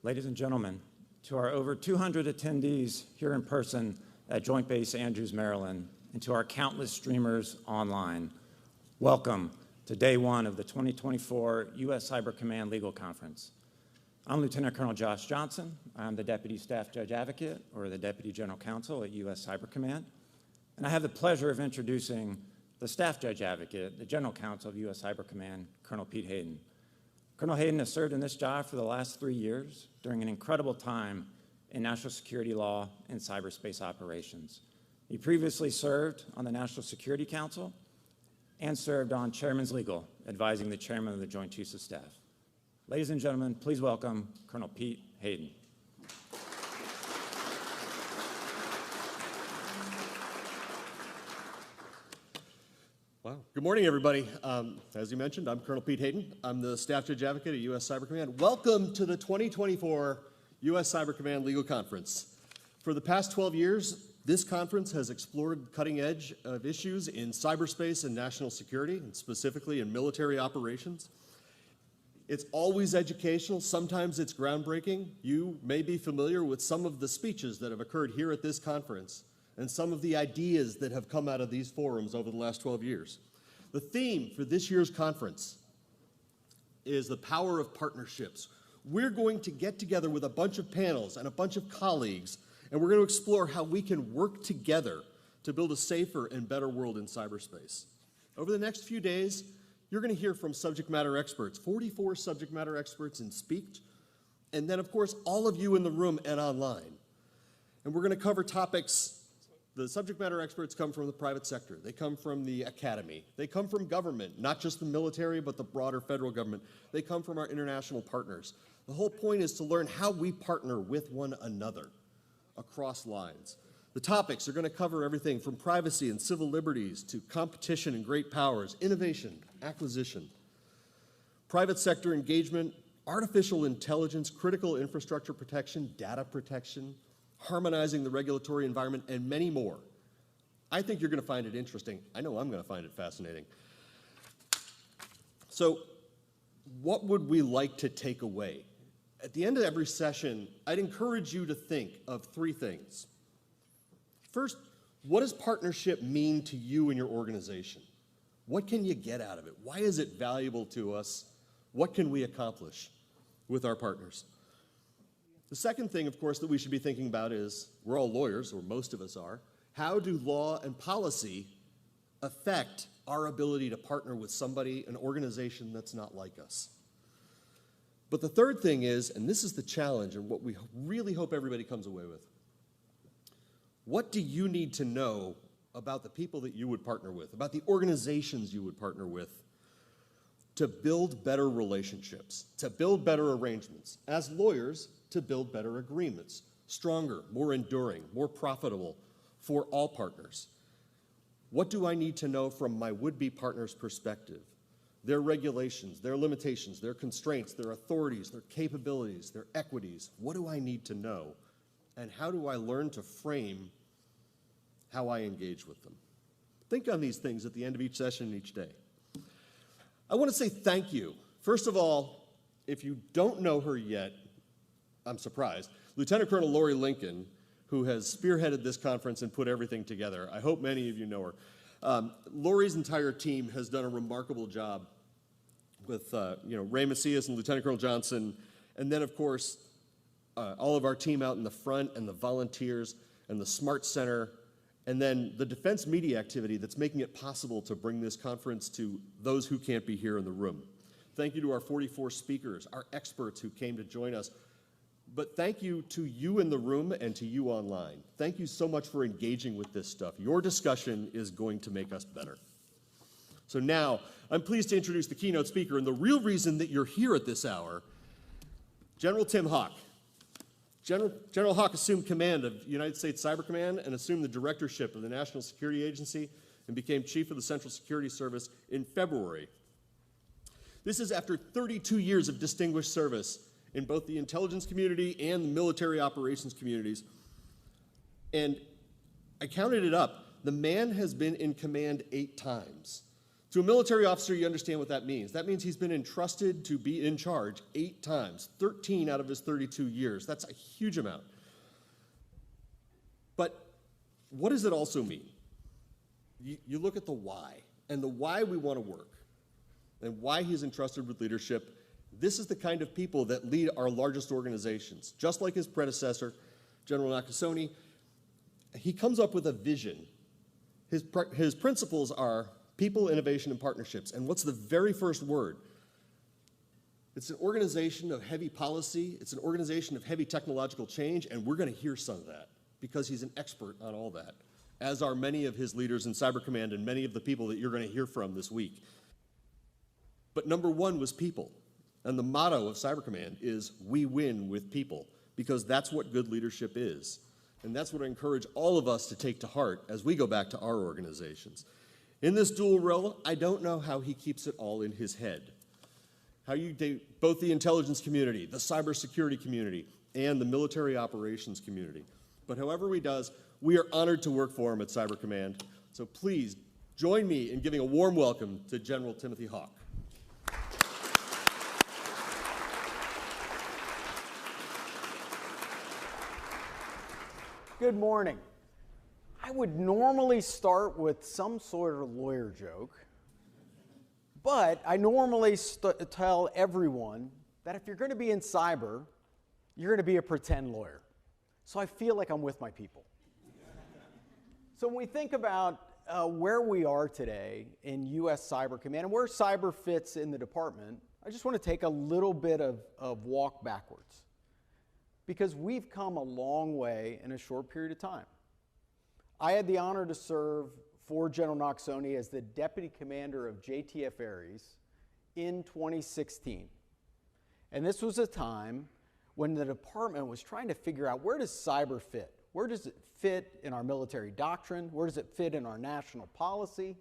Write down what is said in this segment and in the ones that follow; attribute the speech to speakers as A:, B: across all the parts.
A: Ladies and gentlemen, to our over 200 attendees here in person at Joint Base Andrews, Maryland, and to our countless streamers online, welcome to day one of the 2024 U.S. Cyber Command Legal Conference. I'm Lieutenant Colonel Josh Johnson. I'm the Deputy Staff Judge Advocate, or the Deputy General Counsel at U.S. Cyber Command, and I have the pleasure of introducing the Staff Judge Advocate, the General Counsel of U.S. Cyber Command, Colonel Pete Hayden. Colonel Hayden has served in this job for the last 3 years during an incredible time in national security law and cyberspace operations. He previously served on the National Security Council and served on Chairman's Legal, advising the Chairman of the Joint Chiefs of Staff. Ladies and gentlemen, please welcome Colonel Pete Hayden.
B: Wow. Good morning, everybody. As you mentioned, I'm Colonel Pete Hayden. I'm the Staff Judge Advocate at U.S. Cyber Command. Welcome to the 2024 U.S. Cyber Command Legal Conference. For the past 12 years, this conference has explored cutting edge of issues in cyberspace and national security, and specifically in military operations. It's always educational. Sometimes it's groundbreaking. You may be familiar with some of the speeches that have occurred here at this conference and some of the ideas that have come out of these forums over the last 12 years. The theme for this year's conference is the power of partnerships. We're going to get together with a bunch of panels and a bunch of colleagues, and we're going to explore how we can work together to build a safer and better world in cyberspace. Over the next few days, you're going to hear from subject matter experts, 44 subject matter experts in speech, and then, of course, all of you in the room and online. And we're going to cover topics. The subject matter experts come from the private sector. They come from the academy. They come from government, not just the military, but the broader federal government. They come from our international partners. The whole point is to learn how we partner with one another across lines. The topics are going to cover everything from privacy and civil liberties to competition and great powers, innovation, acquisition, private sector engagement, artificial intelligence, critical infrastructure protection, data protection, harmonizing the regulatory environment, and many more. I think you're going to find it interesting. I know I'm going to find it fascinating. So, what would we like to take away? At the end of every session, I'd encourage you to think of 3 things. First, what does partnership mean to you and your organization? What can you get out of it? Why is it valuable to us? What can we accomplish with our partners? The second thing, of course, that we should be thinking about is, we're all lawyers, or most of us are, how do law and policy affect our ability to partner with somebody, an organization that's not like us? But the third thing is, and this is the challenge and what we really hope everybody comes away with, what do you need to know about the people that you would partner with, about the organizations you would partner with, to build better relationships, to build better arrangements? As lawyers, to build better agreements, stronger, more enduring, more profitable for all partners. What do I need to know from my would-be partner's perspective? Their regulations, their limitations, their constraints, their authorities, their capabilities, their equities. What do I need to know? And how do I learn to frame how I engage with them? Think on these things at the end of each session and each day. I want to say thank you. First of all, if you don't know her yet, I'm surprised. Lieutenant Colonel Lori Lincoln, who has spearheaded this conference and put everything together. I hope many of you know her. Lori's entire team has done a remarkable job with Ray Macias and Lieutenant Colonel Johnson, and then, of course, all of our team out in the front and the volunteers and the Smart Center, and then the defense media activity that's making it possible to bring this conference to those who can't be here in the room. Thank you to our 44 speakers, our experts who came to join us. But thank you to you in the room and to you online. Thank you so much for engaging with this stuff. Your discussion is going to make us better. So now, I'm pleased to introduce the keynote speaker, and the real reason that you're here at this hour, General Tim Haugh. General Haugh assumed command of United States Cyber Command and assumed the directorship of the National Security Agency and became Chief of the Central Security Service in February. This is after 32 years of distinguished service in both the intelligence community and the military operations communities. And I counted it up. The man has been in command 8 times. To a military officer, you understand what that means. That means he's been entrusted to be in charge 8 times, 13 out of his 32 years. That's a huge amount. But what does it also mean? You look at the why, and the why we want to work, and why he's entrusted with leadership. This is the kind of people that lead our largest organizations. Just like his predecessor, General Nakasone, he comes up with a vision. His principles are people, innovation, and partnerships. And what's the very first word? It's an organization of heavy policy. It's an organization of heavy technological change, and we're going to hear some of that because he's an expert on all that, as are many of his leaders in Cyber Command and many of the people that you're going to hear from this week. But number 1 was people. And the motto of Cyber Command is, we win with people, because that's what good leadership is. And that's what I encourage all of us to take to heart as we go back to our organizations. In this dual role, I don't know how he keeps it all in his head. How you do both the intelligence community, the cybersecurity community, and the military operations community. But however he does, we are honored to work for him at Cyber Command. So please join me in giving a warm welcome to General Timothy Haugh.
C: Good morning. I would normally start with some sort of lawyer joke, but I normally tell everyone that if you're going to be in cyber, you're going to be a pretend lawyer. So I feel like I'm with my people. So when we think about where we are today in U.S. Cyber Command and where cyber fits in the department, I just want to take a little bit of walk backwards, because we've come a long way in a short period of time. I had the honor to serve for General Nakasone as the Deputy Commander of JTF Ares in 2016. And this was a time when the department was trying to figure out, where does cyber fit? Where does it fit in our military doctrine? Where does it fit in our national policy?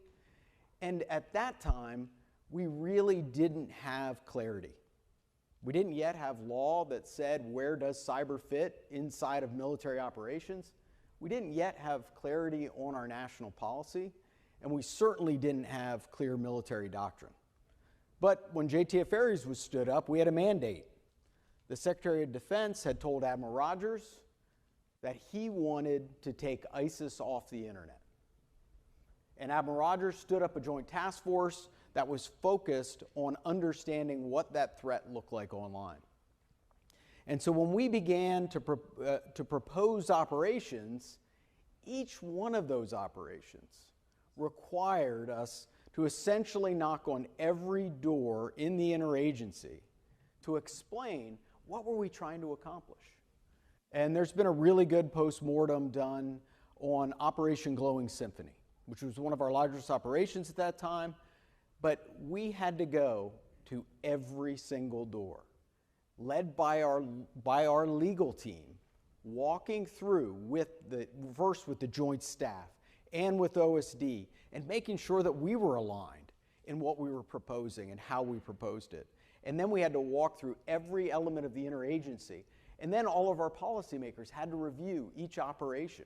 C: And at that time, we really didn't have clarity. We didn't yet have law that said, where does cyber fit inside of military operations? We didn't yet have clarity on our national policy, and we certainly didn't have clear military doctrine. But when JTF Ares was stood up, we had a mandate. The Secretary of Defense had told Admiral Rogers that he wanted to take ISIS off the internet. And Admiral Rogers stood up a joint task force that was focused on understanding what that threat looked like online. And so when we began to propose operations, each one of those operations required us to essentially knock on every door in the interagency to explain what were we trying to accomplish. And there's been a really good post-mortem done on Operation Glowing Symphony, which was one of our largest operations at that time, but we had to go to every single door, led by our legal team, walking through first with the joint staff and with OSD, and making sure that we were aligned in what we were proposing and how we proposed it. And then we had to walk through every element of the interagency. And then all of our policymakers had to review each operation.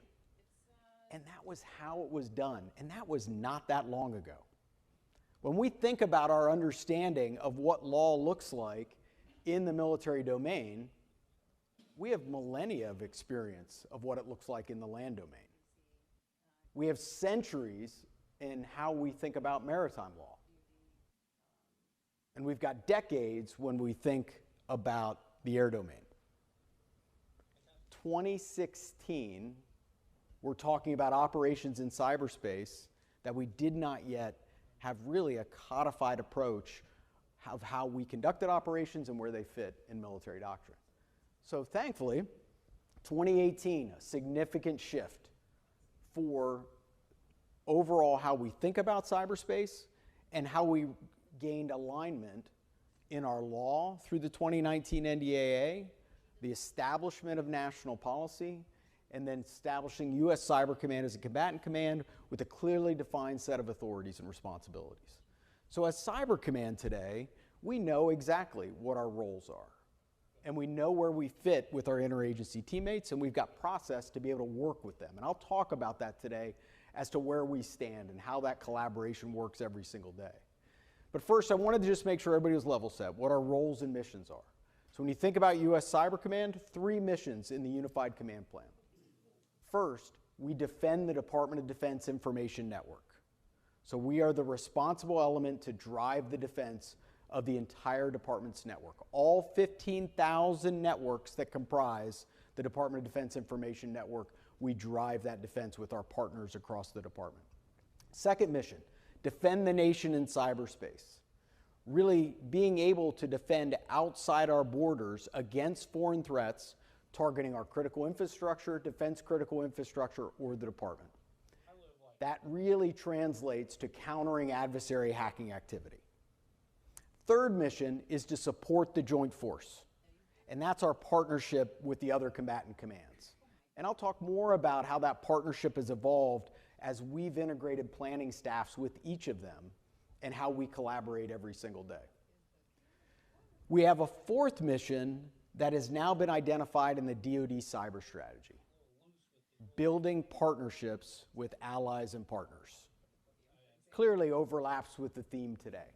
C: And that was how it was done. And that was not that long ago. When we think about our understanding of what law looks like in the military domain, we have millennia of experience of what it looks like in the land domain. We have centuries in how we think about maritime law. And we've got decades when we think about the air domain. 2016, we're talking about operations in cyberspace that we did not yet have really a codified approach of how we conducted operations and where they fit in military doctrine. So thankfully, 2018, a significant shift for overall how we think about cyberspace and how we gained alignment in our law through the 2019 NDAA, the establishment of national policy, and then establishing U.S. Cyber Command as a combatant command with a clearly defined set of authorities and responsibilities. So as Cyber Command today, we know exactly what our roles are. And we know where we fit with our interagency teammates, and we've got process to be able to work with them. And I'll talk about that today as to where we stand and how that collaboration works every single day. But first, I wanted to just make sure everybody was level set, what our roles and missions are. So when you think about U.S. Cyber Command, 3 missions in the Unified Command Plan. First, we defend the Department of Defense Information Network. So we are the responsible element to drive the defense of the entire department's network. All 15,000 networks that comprise the Department of Defense Information Network, we drive that defense with our partners across the department. Second mission, defend the nation in cyberspace. Really being able to defend outside our borders against foreign threats targeting our critical infrastructure, defense critical infrastructure, or the department. That really translates to countering adversary hacking activity. Third mission is to support the joint force, and that's our partnership with the other combatant commands. And I'll talk more about how that partnership has evolved as we've integrated planning staffs with each of them and how we collaborate every single day. We have a fourth mission that has now been identified in the DoD cyber strategy, building partnerships with allies and partners. Clearly overlaps with the theme today.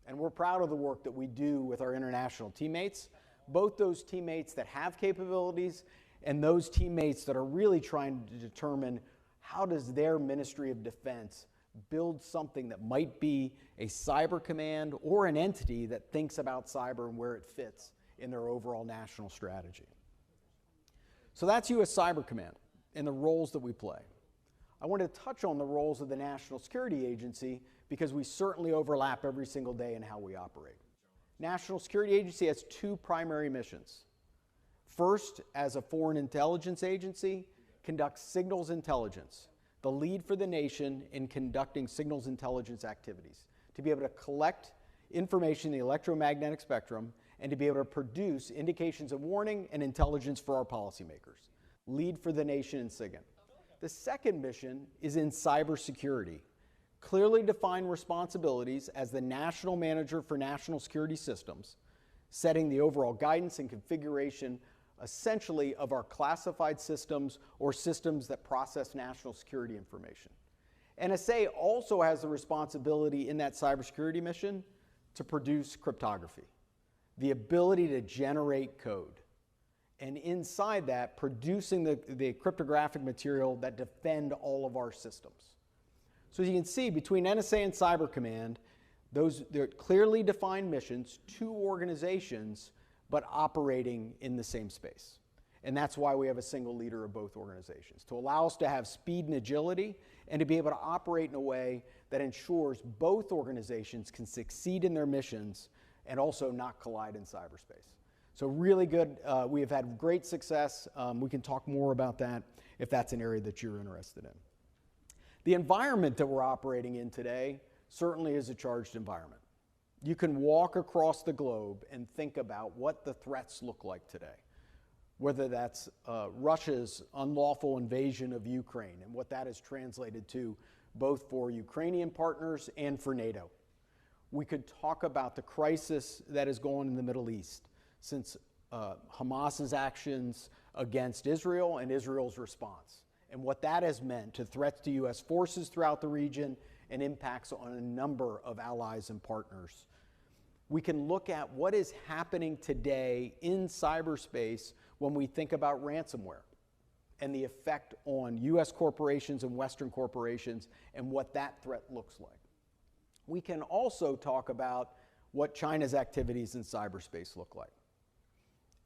C: And we're proud of the work that we do with our international teammates, both those teammates that have capabilities and those teammates that are really trying to determine how does their Ministry of Defense build something that might be a cyber command or an entity that thinks about cyber and where it fits in their overall national strategy. So that's U.S. Cyber Command and the roles that we play. I want to touch on the roles of the National Security Agency because we certainly overlap every single day in how we operate. National Security Agency has 2 primary missions. First, as a foreign intelligence agency, conducts signals intelligence, the lead for the nation in conducting signals intelligence activities, to be able to collect information in the electromagnetic spectrum and to be able to produce indications of warning and intelligence for our policymakers. Lead for the nation in SIGINT. The second mission is in cybersecurity. Clearly defined responsibilities as the national manager for national security systems, setting the overall guidance and configuration essentially of our classified systems or systems that process national security information. NSA also has the responsibility in that cybersecurity mission to produce cryptography, the ability to generate code, and inside that, producing the cryptographic material that defend all of our systems. So as you can see, between NSA and Cyber Command, they're clearly defined missions, 2 organizations, but operating in the same space. And that's why we have a single leader of both organizations, to allow us to have speed and agility and to be able to operate in a way that ensures both organizations can succeed in their missions and also not collide in cyberspace. So really good. We have had great success. We can talk more about that if that's an area that you're interested in. The environment that we're operating in today certainly is a charged environment. You can walk across the globe and think about what the threats look like today, whether that's Russia's unlawful invasion of Ukraine and what that has translated to both for Ukrainian partners and for NATO. We could talk about the crisis that is going on in the Middle East since Hamas's actions against Israel and Israel's response, and what that has meant to threats to U.S. forces throughout the region and impacts on a number of allies and partners. We can look at what is happening today in cyberspace when we think about ransomware and the effect on U.S. corporations and Western corporations and what that threat looks like. We can also talk about what China's activities in cyberspace look like.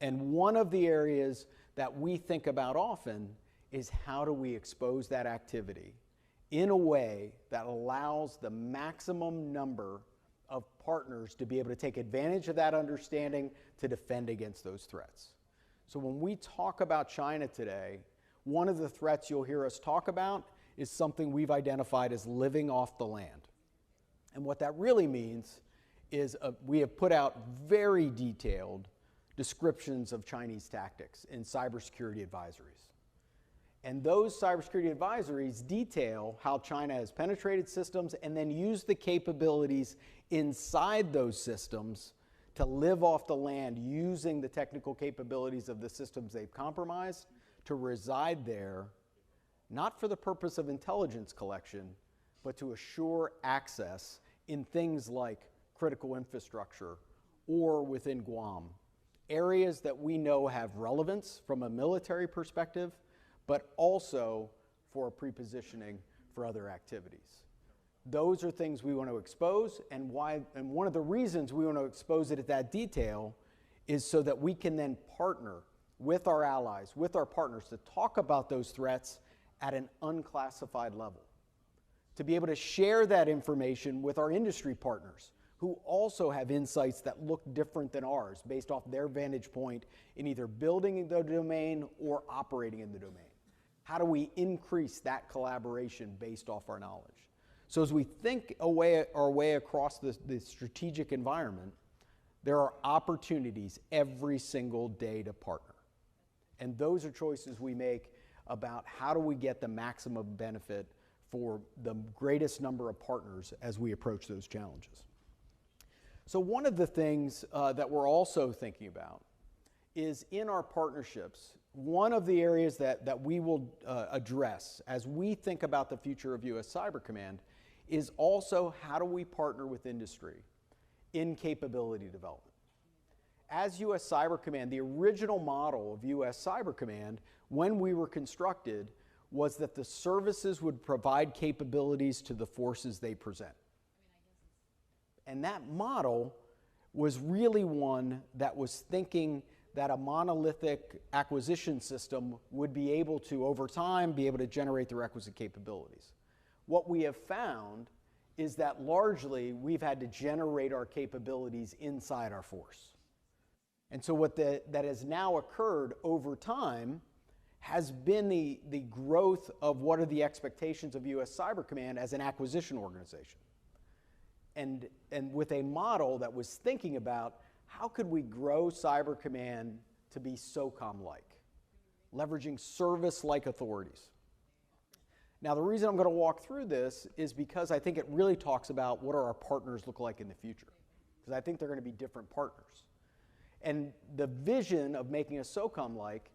C: And one of the areas that we think about often is how do we expose that activity in a way that allows the maximum number of partners to be able to take advantage of that understanding to defend against those threats. So when we talk about China today, one of the threats you'll hear us talk about is something we've identified as living off the land. And what that really means is we have put out very detailed descriptions of Chinese tactics in cybersecurity advisories. And those cybersecurity advisories detail how China has penetrated systems and then used the capabilities inside those systems to live off the land using the technical capabilities of the systems they've compromised to reside there, not for the purpose of intelligence collection, but to assure access in things like critical infrastructure or within Guam. Areas that we know have relevance from a military perspective, but also for pre-positioning for other activities. Those are things we want to expose, and one of the reasons we want to expose it at that detail is so that we can then partner with our allies, with our partners, to talk about those threats at an unclassified level, to be able to share that information with our industry partners who also have insights that look different than ours based off their vantage point in either building the domain or operating in the domain. How do we increase that collaboration based off our knowledge? So as we think our way across the strategic environment, there are opportunities every single day to partner. And those are choices we make about how do we get the maximum benefit for the greatest number of partners as we approach those challenges. So one of the things that we're also thinking about is in our partnerships, one of the areas that we will address as we think about the future of U.S. Cyber Command is also how do we partner with industry in capability development. As U.S. Cyber Command, the original model of U.S. Cyber Command, when we were constructed, was that the services would provide capabilities to the forces they present. And that model was really one that was thinking that a monolithic acquisition system would be able to, over time, be able to generate the requisite capabilities. What we have found is that largely we've had to generate our capabilities inside our force. And so what that has now occurred over time has been the growth of what are the expectations of U.S. Cyber Command as an acquisition organization. And with a model that was thinking about how could we grow Cyber Command to be SOCOM-like, leveraging service-like authorities. Now, the reason I'm going to walk through this is because I think it really talks about what are our partners look like in the future, because I think they're going to be different partners. And the vision of making us SOCOM-like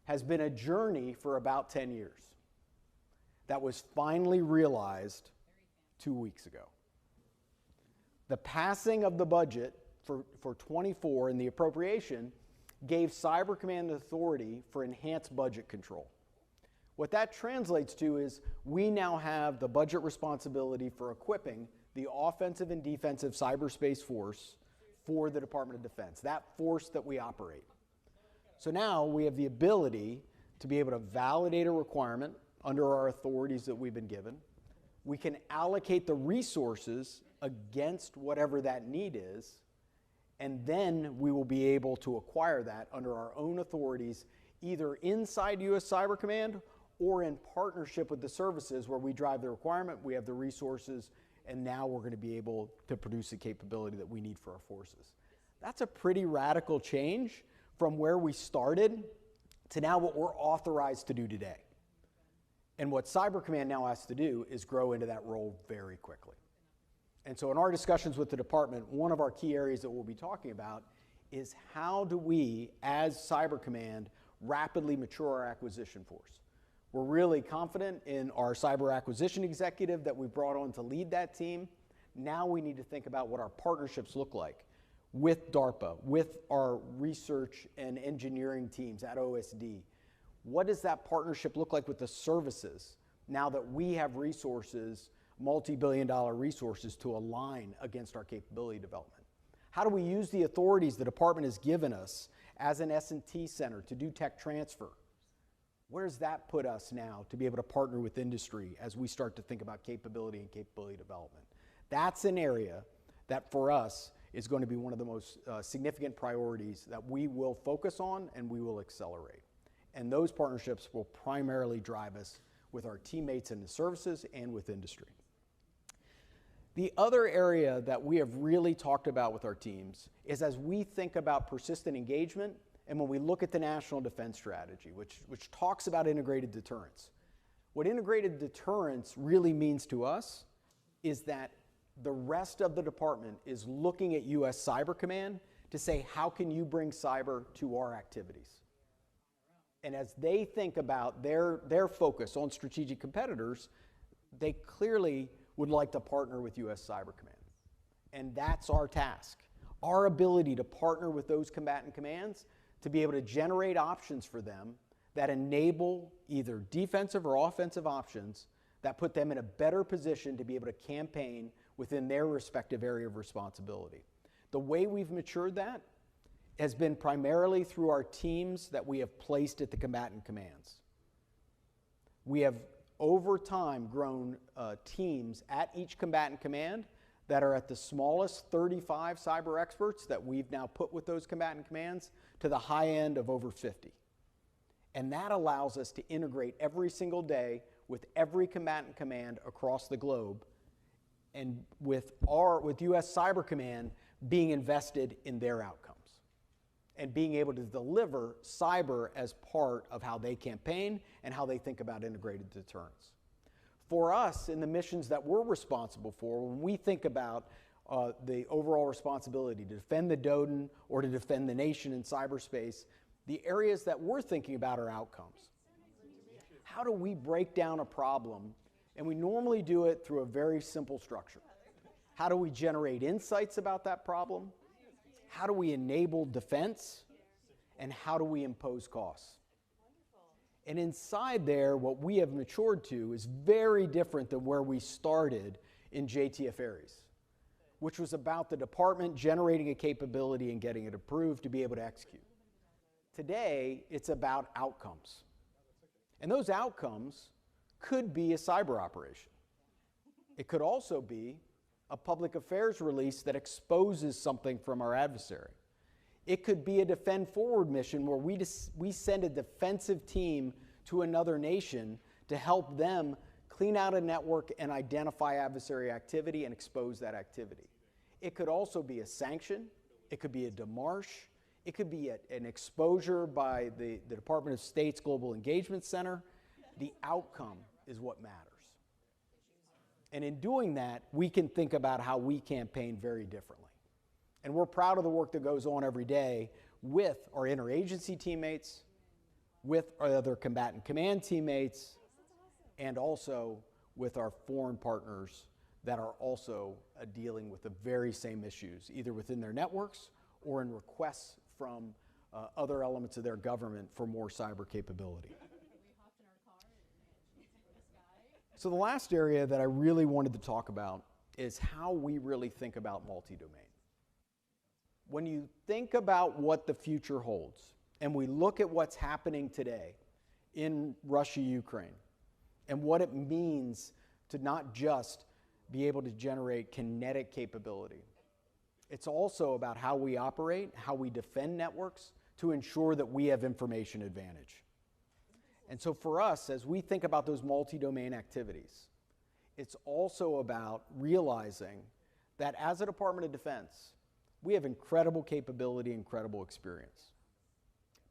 C: has been a journey for about 10 years that was finally realized 2 weeks ago. The passing of the budget for 24 and the appropriation gave Cyber Command authority for enhanced budget control. What that translates to is we now have the budget responsibility for equipping the offensive and defensive cyberspace force for the Department of Defense, that force that we operate. So now we have the ability to be able to validate a requirement under our authorities that we've been given. We can allocate the resources against whatever that need is, and then we will be able to acquire that under our own authorities, either inside U.S. Cyber Command or in partnership with the services where we drive the requirement, we have the resources, and now we're going to be able to produce the capability that we need for our forces. That's a pretty radical change from where we started to now what we're authorized to do today. And what Cyber Command now has to do is grow into that role very quickly. And so in our discussions with the department, one of our key areas that we'll be talking about is how do we, as Cyber Command, rapidly mature our acquisition force. We're really confident in our cyber acquisition executive that we brought on to lead that team. Now we need to think about what our partnerships look like with DARPA, with our research and engineering teams at OSD. What does that partnership look like with the services now that we have resources, multi-billion-dollar resources to align against our capability development? How do we use the authorities the department has given us as an S&T center to do tech transfer? Where does that put us now to be able to partner with industry as we start to think about capability and capability development? That's an area that for us is going to be one of the most significant priorities that we will focus on and we will accelerate. And those partnerships will primarily drive us with our teammates in the services and with industry. The other area that we have really talked about with our teams is as we think about persistent engagement and when we look at the National Defense Strategy, which talks about integrated deterrence. What integrated deterrence really means to us is that the rest of the department is looking at U.S. Cyber Command to say, how can you bring cyber to our activities? And as they think about their focus on strategic competitors, they clearly would like to partner with U.S. Cyber Command. And that's our task. Our ability to partner with those combatant commands to be able to generate options for them that enable either defensive or offensive options that put them in a better position to be able to campaign within their respective area of responsibility. The way we've matured that has been primarily through our teams that we have placed at the combatant commands. We have, over time, grown teams at each combatant command that are at the smallest 35 cyber experts that we've now put with those combatant commands to the high end of over 50. And that allows us to integrate every single day with every combatant command across the globe, and with U.S. Cyber Command being invested in their outcomes and being able to deliver cyber as part of how they campaign and how they think about integrated deterrence. For us, in the missions that we're responsible for, when we think about the overall responsibility to defend the DoDN or to defend the nation in cyberspace, the areas that we're thinking about are outcomes. How do we break down a problem? And we normally do it through a very simple structure. How do we generate insights about that problem? How do we enable defense? And how do we impose costs? And inside there, what we have matured to is very different than where we started in JTF Ares, which was about the department generating a capability and getting it approved to be able to execute. Today, it's about outcomes. And those outcomes could be a cyber operation. It could also be a public affairs release that exposes something from our adversary. It could be a defend forward mission where we send a defensive team to another nation to help them clean out a network and identify adversary activity and expose that activity. It could also be a sanction. It could be a demarche. It could be an exposure by the Department of State's Global Engagement Center. The outcome is what matters. And in doing that, we can think about how we campaign very differently. And we're proud of the work that goes on every day with our interagency teammates, with our other combatant command teammates, and also with our foreign partners that are also dealing with the very same issues, either within their networks or in requests from other elements of their government for more cyber capability. So the last area that I really wanted to talk about is how we really think about multi-domain. When you think about what the future holds, and we look at what's happening today in Russia, Ukraine, and what it means to not just be able to generate kinetic capability, it's also about how we operate, how we defend networks to ensure that we have information advantage. And so for us, as we think about those multi-domain activities, it's also about realizing that as a Department of Defense, we have incredible capability, incredible experience.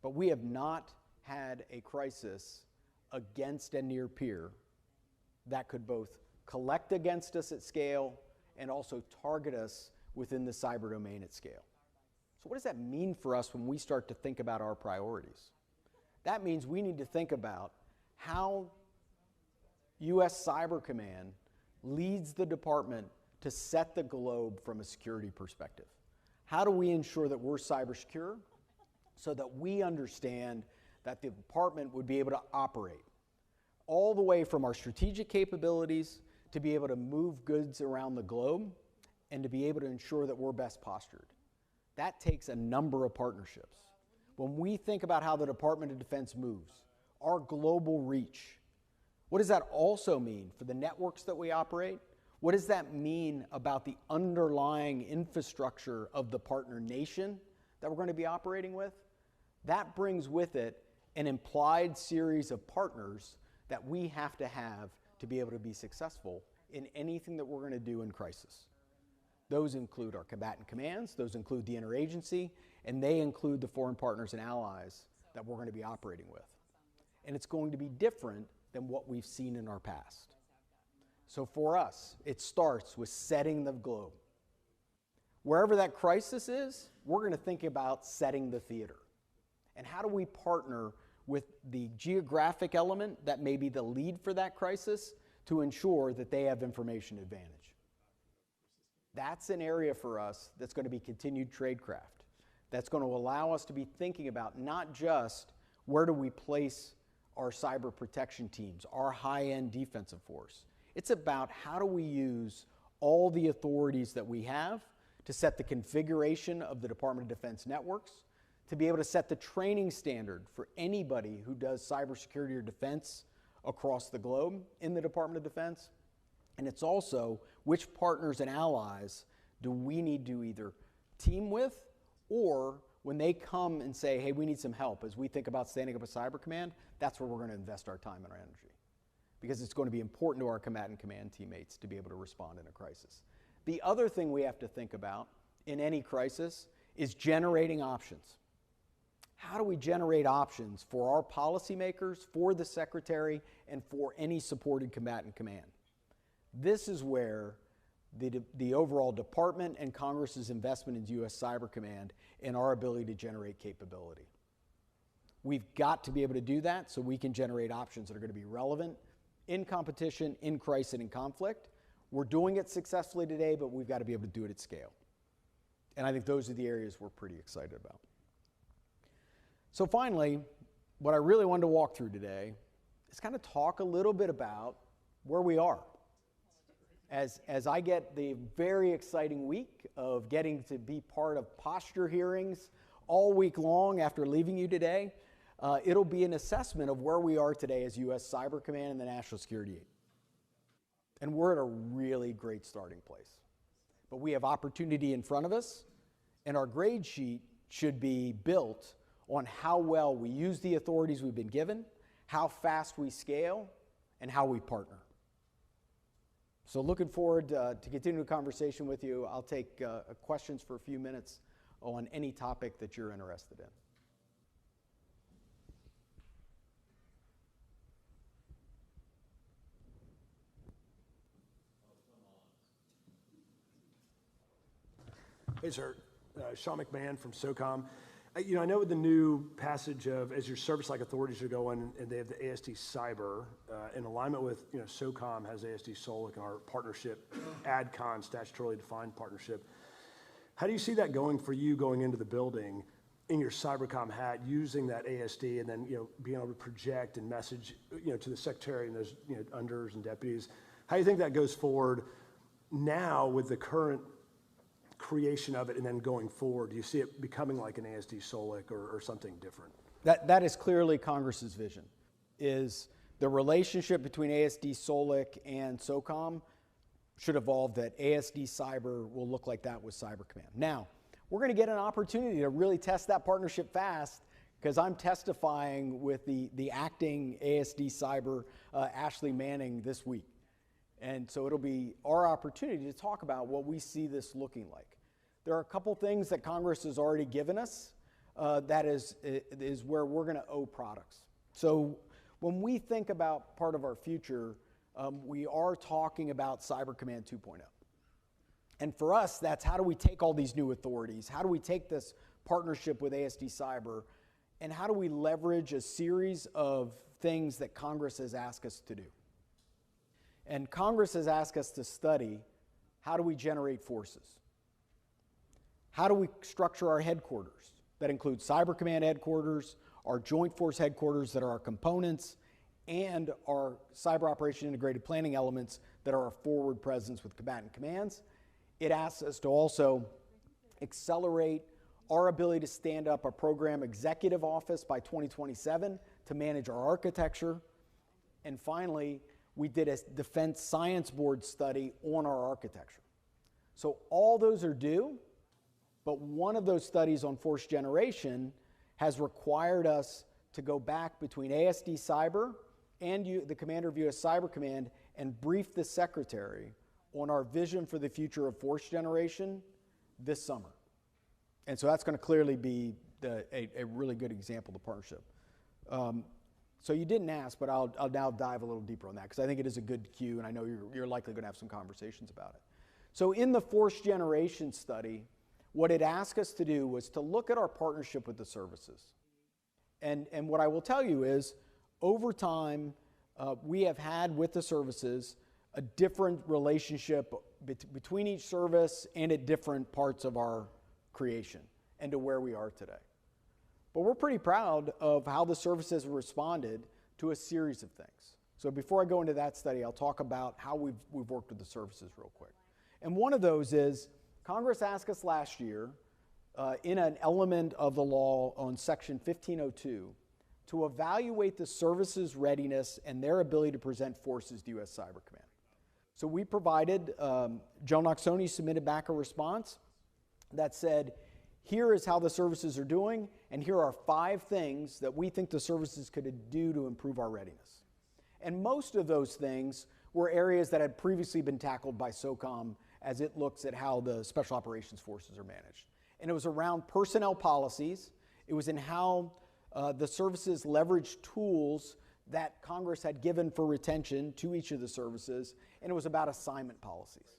C: But we have not had a crisis against and near peer that could both collect against us at scale and also target us within the cyber domain at scale. So what does that mean for us when we start to think about our priorities? That means we need to think about how U.S. Cyber Command leads the department to set the globe from a security perspective. How do we ensure that we're cyber secure so that we understand that the department would be able to operate all the way from our strategic capabilities to be able to move goods around the globe and to be able to ensure that we're best postured? That takes a number of partnerships. When we think about how the Department of Defense moves, our global reach, what does that also mean for the networks that we operate? What does that mean about the underlying infrastructure of the partner nation that we're going to be operating with? That brings with it an implied series of partners that we have to be able to be successful in anything that we're going to do in crisis. Those include our combatant commands, those include the interagency, and they include the foreign partners and allies that we're going to be operating with. And it's going to be different than what we've seen in our past. So for us, it starts with setting the globe. Wherever that crisis is, we're going to think about setting the theater. And how do we partner with the geographic element that may be the lead for that crisis to ensure that they have information advantage? That's an area for us that's going to be continued tradecraft. That's going to allow us to be thinking about not just where do we place our cyber protection teams, our high-end defensive force. It's about how do we use all the authorities that we have to set the configuration of the Department of Defense networks, to be able to set the training standard for anybody who does cybersecurity or defense across the globe in the Department of Defense. And it's also which partners and allies do we need to either team with, or when they come and say, hey, we need some help, as we think about standing up a cyber command, that's where we're going to invest our time and our energy. Because it's going to be important to our combatant command teammates to be able to respond in a crisis. The other thing we have to think about in any crisis is generating options. How do we generate options for our policymakers, for the Secretary, and for any supported combatant command? This is where the overall department and Congress's investment in U.S. Cyber Command and our ability to generate capability. We've got to be able to do that so we can generate options that are going to be relevant in competition, in crisis, and in conflict. We're doing it successfully today, but we've got to be able to do it at scale. And I think those are the areas we're pretty excited about. So finally, what I really wanted to walk through today is kind of talk a little bit about where we are. As I get the very exciting week of getting to be part of posture hearings all week long after leaving you today, it'll be an assessment of where we are today as U.S. Cyber Command and the National Security Aid. And we're at a really great starting place. But we have opportunity in front of us, and our grade sheet should be built on how well we use the authorities we've been given, how fast we scale, and how we partner. So looking forward to continuing a conversation with you. I'll take questions for a few minutes on any topic that you're interested in.
D: Hey, sir. Sean McMahon from SOCOM. I know with the new passage of, as your service-like authorities are going, and they have the ASD Cyber, in alignment with, SOCOM has ASD SOLIC and our partnership, ADCON, statutorily defined partnership. How do you see that going for you going into the building in your Cybercom hat, using that ASD and then, being able to project and message, to the Secretary and those, unders and deputies? How do you think that goes forward now with the current creation of it, and then going forward? Do you see it becoming like an ASD SOLIC or something different?
C: That is clearly Congress's vision, is the relationship between ASD SOLIC and SOCOM should evolve, that ASD Cyber will look like that with Cyber Command. Now, we're going to get an opportunity to really test that partnership fast, because I'm testifying with the acting ASD Cyber, Ashley Manning, this week. And so it'll be our opportunity to talk about what we see this looking like. There are a couple things that Congress has already given us that is where we're going to owe products. So when we think about part of our future, we are talking about Cyber Command 2.0. And for us, that's how do we take all these new authorities? How do we take this partnership with ASD Cyber? And how do we leverage a series of things that Congress has asked us to do? And Congress has asked us to study, how do we generate forces? How do we structure our headquarters? That includes Cyber Command headquarters, our Joint Force headquarters that are our components, and our Cyber Operation Integrated Planning elements that are our forward presence with combatant commands. It asks us to also accelerate our ability to stand up a program executive office by 2027 to manage our architecture. And finally, we did a Defense Science Board study on our architecture. So all those are due, but one of those studies on force generation has required us to go back between ASD Cyber and the commander of U.S. Cyber Command and brief the Secretary on our vision for the future of force generation this summer. And so that's going to clearly be a really good example of the partnership. So you didn't ask, but I'll now dive a little deeper on that, because I think it is a good cue, and I know you're likely going to have some conversations about it. So in the force generation study, what it asked us to do was to look at our partnership with the services. And what I will tell you is, over time, we have had with the services a different relationship between each service and at different parts of our creation and to where we are today. But we're pretty proud of how the services responded to a series of things. So before I go into that study, I'll talk about how we've worked with the services real quick. And one of those is Congress asked us last year in an element of the law on Section 1502 to evaluate the services' readiness and their ability to present forces to U.S. Cyber Command. So we provided, Joe Noxoni submitted back a response that said, here is how the services are doing, and here are 5 things that we think the services could do to improve our readiness. And most of those things were areas that had previously been tackled by SOCOM as it looks at how the Special Operations Forces are managed. And it was around personnel policies. It was in how the services leveraged tools that Congress had given for retention to each of the services, and it was about assignment policies.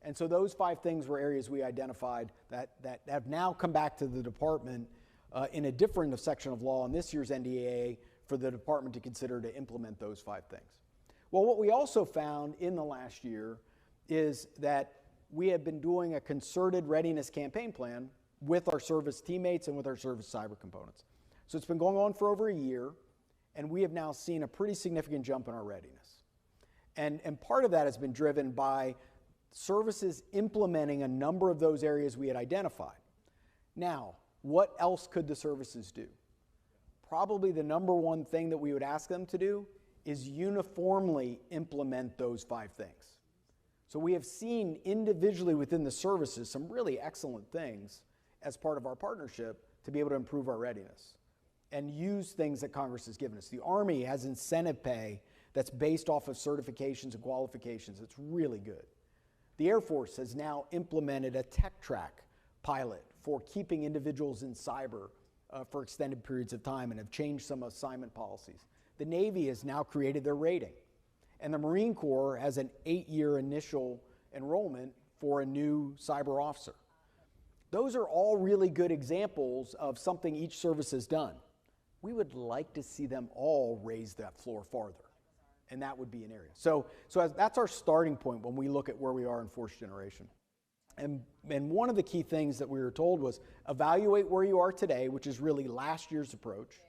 C: And so those 5 things were areas we identified that have now come back to the department in a different section of law in this year's NDAA for the department to consider to implement those 5 things. Well, what we also found in the last year is that we have been doing a concerted readiness campaign plan with our service teammates and with our service cyber components. So it's been going on for over a year, and we have now seen a pretty significant jump in our readiness. And part of that has been driven by services implementing a number of those areas we had identified. Now, what else could the services do? Probably the number one thing that we would ask them to do is uniformly implement those 5 things. So we have seen individually within the services some really excellent things as part of our partnership to be able to improve our readiness and use things that Congress has given us. The Army has incentive pay that's based off of certifications and qualifications. It's really good. The Air Force has now implemented a tech track pilot for keeping individuals in cyber for extended periods of time and have changed some assignment policies. The Navy has now created their rating. And the Marine Corps has an 8-year initial enrollment for a new cyber officer. Those are all really good examples of something each service has done. We would like to see them all raise that floor farther, and that would be an area. So that's our starting point when we look at where we are in force generation. And one of the key things that we were told was evaluate where you are today, which is really last year's approach.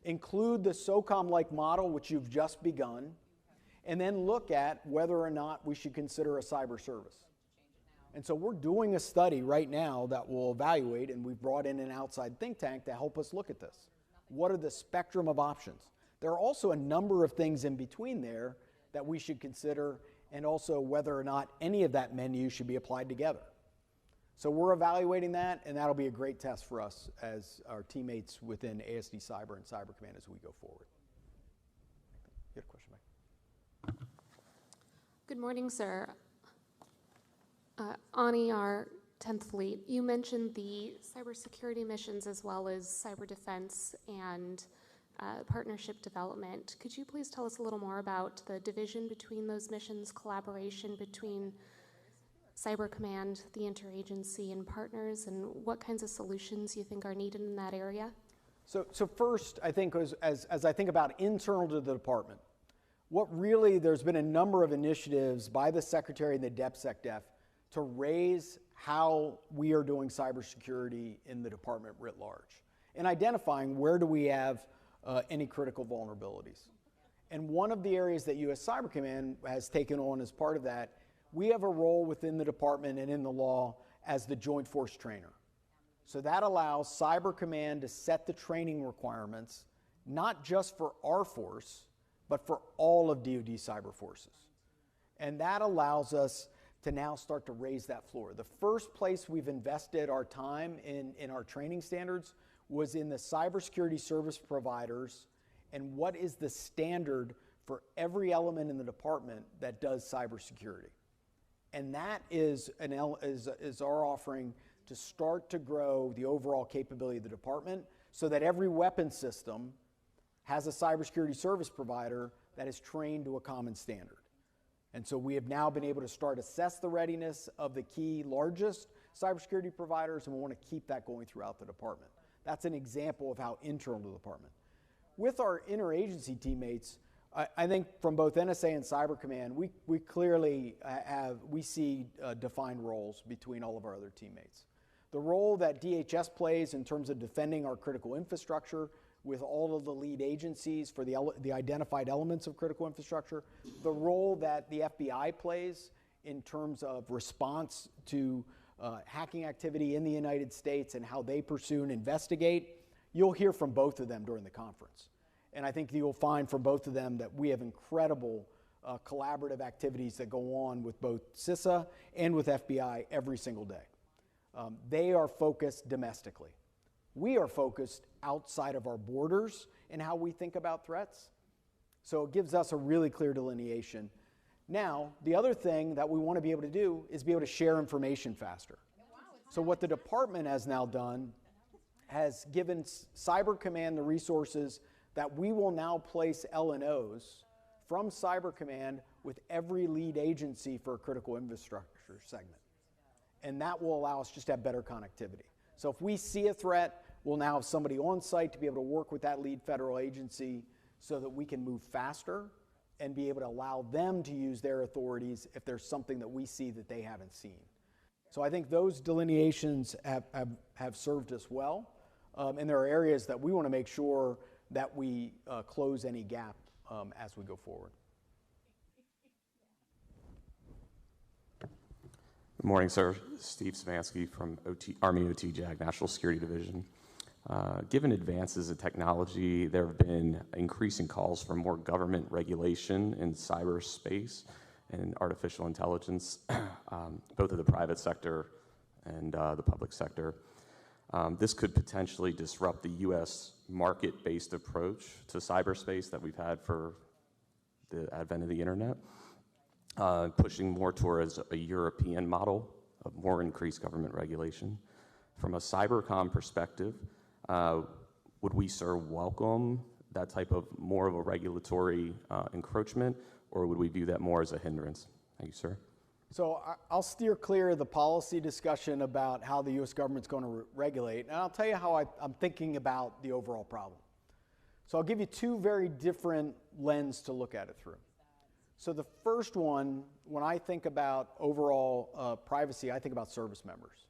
C: Include the SOCOM-like model, which you've just begun, and then look at whether or not we should consider a cyber service. And so we're doing a study right now that will evaluate, and we've brought in an outside think tank to help us look at this. What are the spectrum of options? There are also a number of things in between there that we should consider, and also whether or not any of that menu should be applied together. So we're evaluating that, and that'll be a great test for us as our teammates within ASD Cyber and Cyber Command as we go forward. You had a question, Mike?
E: Good morning, sir. Ani, our 10th Fleet, you mentioned the cybersecurity missions as well as cyber defense and partnership development. Could you please tell us a little more about the division between those missions, collaboration between Cyber Command, the interagency, and partners, and what kinds of solutions you think are needed in that area?
C: So first, I think as I think about internal to the department, there's been a number of initiatives by the Secretary and the DepSecDef to raise how we are doing cybersecurity in the department writ large and identifying where do we have any critical vulnerabilities. And one of the areas that U.S. Cyber Command has taken on as part of that, we have a role within the department and in the law as the Joint Force Trainer. So that allows Cyber Command to set the training requirements, not just for our force, but for all of DoD cyber forces. And that allows us to now start to raise that floor. The first place we've invested our time in our training standards was in the cybersecurity service providers and what is the standard for every element in the department that does cybersecurity. And that is our offering to start to grow the overall capability of the department so that every weapon system has a cybersecurity service provider that is trained to a common standard. And so we have now been able to start assess the readiness of the key largest cybersecurity providers, and we want to keep that going throughout the department. That's an example of how internal to the department. With our interagency teammates, I think from both NSA and Cyber Command, we clearly we see defined roles between all of our other teammates. The role that DHS plays in terms of defending our critical infrastructure with all of the lead agencies for the identified elements of critical infrastructure, the role that the FBI plays in terms of response to hacking activity in the United States and how they pursue and investigate, you'll hear from both of them during the conference. And I think you'll find from both of them that we have incredible collaborative activities that go on with both CISA and with FBI every single day. They are focused domestically. We are focused outside of our borders in how we think about threats. So it gives us a really clear delineation. Now, the other thing that we want to be able to do is be able to share information faster. So what the department has now done has given Cyber Command the resources that we will now place LNOs from Cyber Command with every lead agency for a critical infrastructure segment. And that will allow us just to have better connectivity. So if we see a threat, we'll now have somebody on site to be able to work with that lead federal agency so that we can move faster and be able to allow them to use their authorities if there's something that we see that they haven't seen. So I think those delineations have served us well. And there are areas that we want to make sure that we close any gap as we go forward.
F: Good morning, sir. Steve Samansky from Army OT JAG National Security Division. Given advances in technology, there have been increasing calls for more government regulation in cyberspace and artificial intelligence, both of the private sector and the public sector. This could potentially disrupt the U.S. market-based approach to cyberspace that we've had for the advent of the internet, pushing more towards a European model of more increased government regulation. From a cybercom perspective, would we, sir, welcome that type of more of a regulatory encroachment, or would we view that more as a hindrance? Thank you, sir.
C: So I'll steer clear of the policy discussion about how the U.S. government's going to regulate, and I'll tell you how I'm thinking about the overall problem. So I'll give you two very different lenses to look at it through. So the first one, when I think about overall privacy, I think about service members.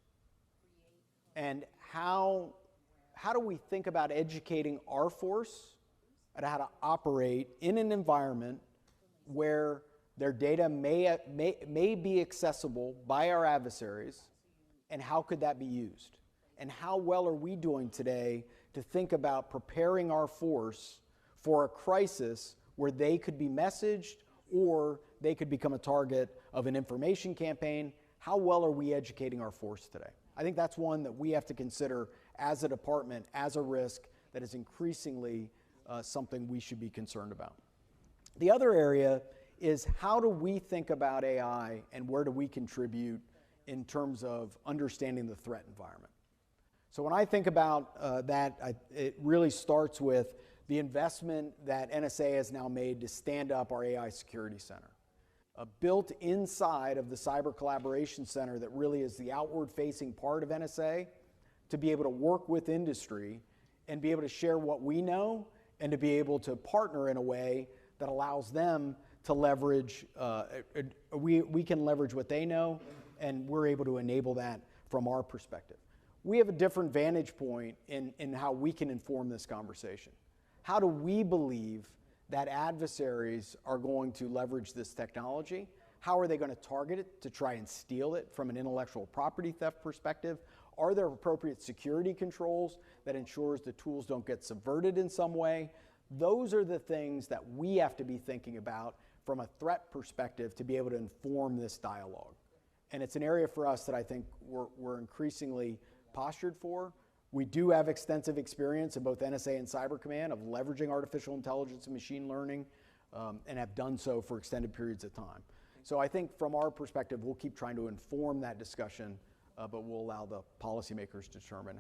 C: And how do we think about educating our force at how to operate in an environment where their data may be accessible by our adversaries, and how could that be used? And how well are we doing today to think about preparing our force for a crisis where they could be messaged or they could become a target of an information campaign? How well are we educating our force today? I think that's one that we have to consider as a department, as a risk that is increasingly something we should be concerned about. The other area is how do we think about AI and where do we contribute in terms of understanding the threat environment? So when I think about that, it really starts with the investment that NSA has now made to stand up our AI Security Center. Built inside of the Cyber Collaboration Center that really is the outward-facing part of NSA to be able to work with industry and be able to share what we know and to be able to partner in a way that allows them to leverage, we can leverage what they know, and we're able to enable that from our perspective. We have a different vantage point in how we can inform this conversation. How do we believe that adversaries are going to leverage this technology? How are they going to target it to try and steal it from an intellectual property theft perspective? Are there appropriate security controls that ensures the tools don't get subverted in some way? Those are the things that we have to be thinking about from a threat perspective to be able to inform this dialogue. And it's an area for us that I think we're increasingly postured for. We do have extensive experience in both NSA and Cyber Command of leveraging artificial intelligence and machine learning and have done so for extended periods of time. So I think from our perspective, we'll keep trying to inform that discussion, but we'll allow the policymakers to determine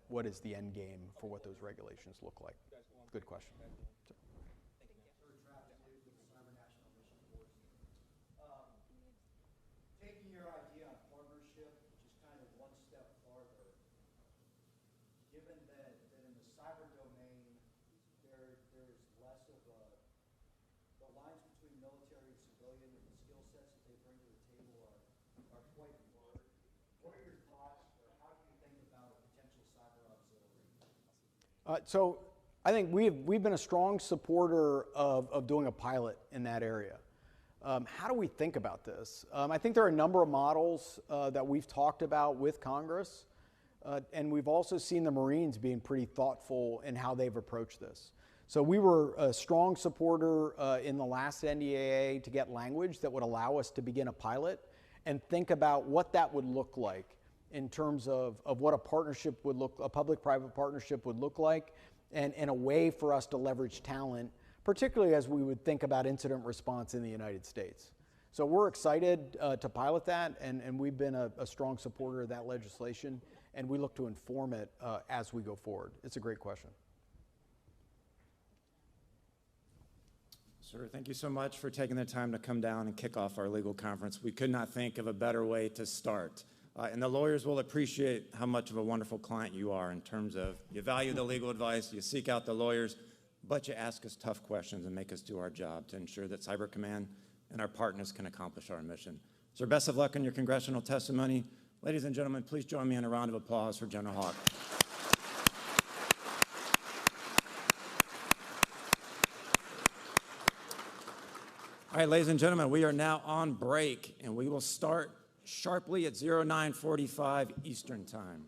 C: what is the end game for what those regulations look like. Good question.
G: Taking your idea on partnership just kind of one step farther, given that in the cyber domain, there's less of a quite blurred. What are your thoughts, or how do you think about a potential cyber auxiliary?
C: So I think we've been a strong supporter of doing a pilot in that area. How do we think about this? I think there are a number of models that we've talked about with Congress, and we've also seen the Marines being pretty thoughtful in how they've approached this. So we were a strong supporter in the last NDAA to get language that would allow us to begin a pilot and think about what that would look like in terms of what a partnership would a public-private partnership would look like, and a way for us to leverage talent, particularly as we would think about incident response in the United States. So we're excited to pilot that, and we've been a strong supporter of that legislation, and we look to inform it as we go forward. It's a great question.
A: Sir, thank you so much for taking the time to come down and kick off our legal conference. We could not think of a better way to start. And the lawyers will appreciate how much of a wonderful client you are in terms of you value the legal advice, you seek out the lawyers, but you ask us tough questions and make us do our job to ensure that Cyber Command and our partners can accomplish our mission. Sir, best of luck in your congressional testimony. Ladies and gentlemen, please join me in a round of applause for General Haugh. All right, ladies and gentlemen, we are now on break, and we will start sharply at 09:45 Eastern Time.